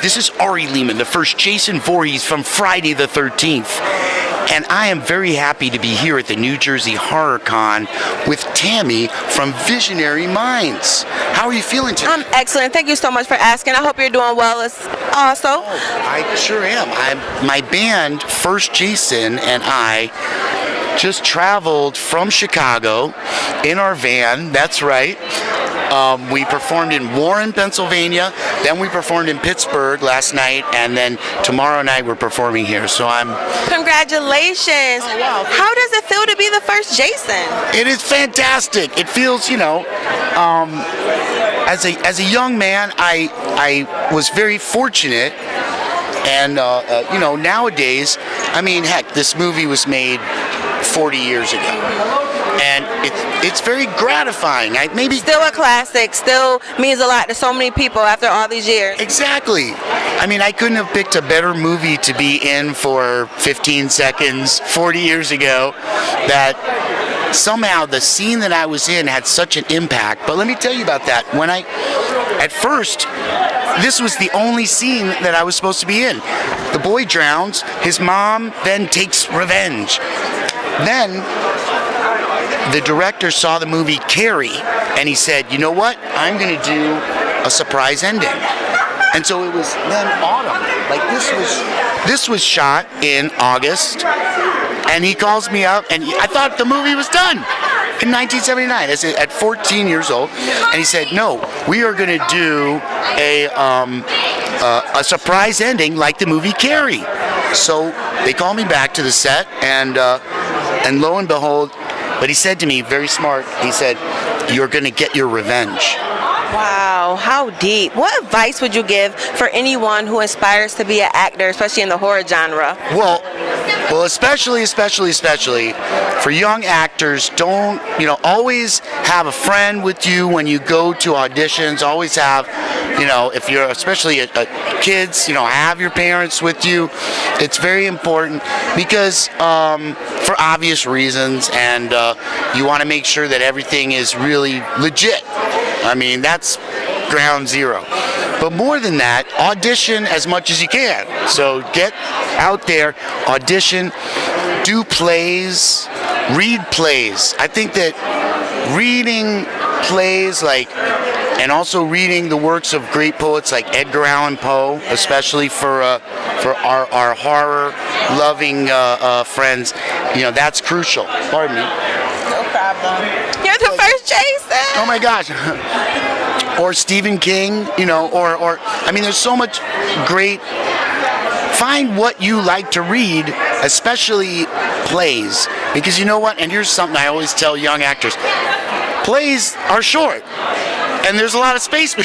This is Ari Lehman, the first Jason Voorhees from Friday the 13th. And I am very happy to be here at the New Jersey Horror Con with Tammy from Visionary Minds. How are you feeling today? I'm excellent. Thank you so much for asking. I hope you're doing well also. Oh, I sure am. My band, First Jason, and I just traveled from Chicago in our van. That's right. We performed in Warren, Pennsylvania, then we performed in Pittsburgh last night, and then tomorrow night we're performing here. So Congratulations! Oh, wow. How does it feel to be the first Jason? It is fantastic. It feels, as a young man, I was very fortunate, and nowadays, I mean, heck, this movie was made 40 years ago. And it's very gratifying. Still a classic. Still means a lot to so many people after all these years. Exactly. I mean, I couldn't have picked a better movie to be in for 15 seconds 40 years ago. That somehow the scene that I was in had such an impact. But let me tell you about that. At first, this was the only scene that I was supposed to be in. The boy drowns. His mom then takes revenge. Then the director saw the movie Carrie, and he said, you know what? I'm going to do a surprise ending. And so it was then autumn. Like this was shot in August, and he calls me up, and I thought the movie was done in 1979 at 14 years old, and he said, no, we are going to do a surprise ending like the movie Carrie. So they called me back to the set, and lo and behold, but he said to me, very smart, he said, you're going to get your revenge. Wow, how deep. What advice would you give for anyone who aspires to be an actor, especially in the horror genre? Well, especially for young actors, don't, always have a friend with you when you go to auditions. Always have, if you're especially kids, have your parents with you. It's very important because for obvious reasons, and you want to make sure that everything is really legit. I mean, that's ground zero. But more than that, audition as much as you can. So get out there, audition, do plays, read plays. I think that reading plays and also reading the works of great poets like Edgar Allan Poe, especially for our horror-loving friends, that's crucial. Pardon me. No problem. You're the first Jason. Oh my gosh. Or Stephen King, or I mean, there's so much great. Find what you like to read, especially plays, because you know what? And here's something I always tell young actors: plays are short, and there's a lot of space.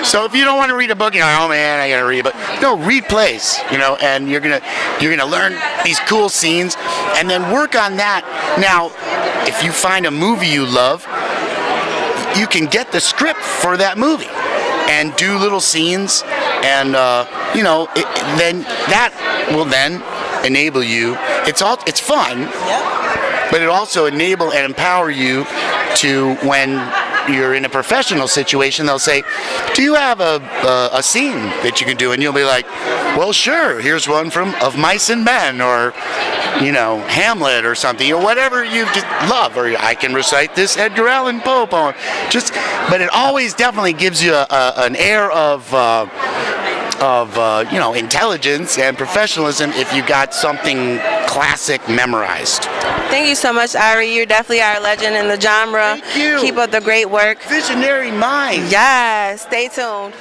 So if you don't want to read a book, oh man, I gotta read a book. No, read plays, and you're gonna learn these cool scenes, and then work on that. Now, if you find a movie you love, you can get the script for that movie and do little scenes, and then that will then enable you. It's fun, but it also enable and empower you to, when you're in a professional situation, they'll say, do you have a scene that you can do? And you'll be like, well, sure, here's one from Of Mice and Men, or Hamlet or something, or whatever you just love, or I can recite this Edgar Allan Poe poem. But it always definitely gives you an air of intelligence and professionalism if you got something classic memorized. Thank you so much, Ari. You definitely are a legend in the genre. Thank you. Keep up the great work. Visionary Minds. Yes. Stay tuned.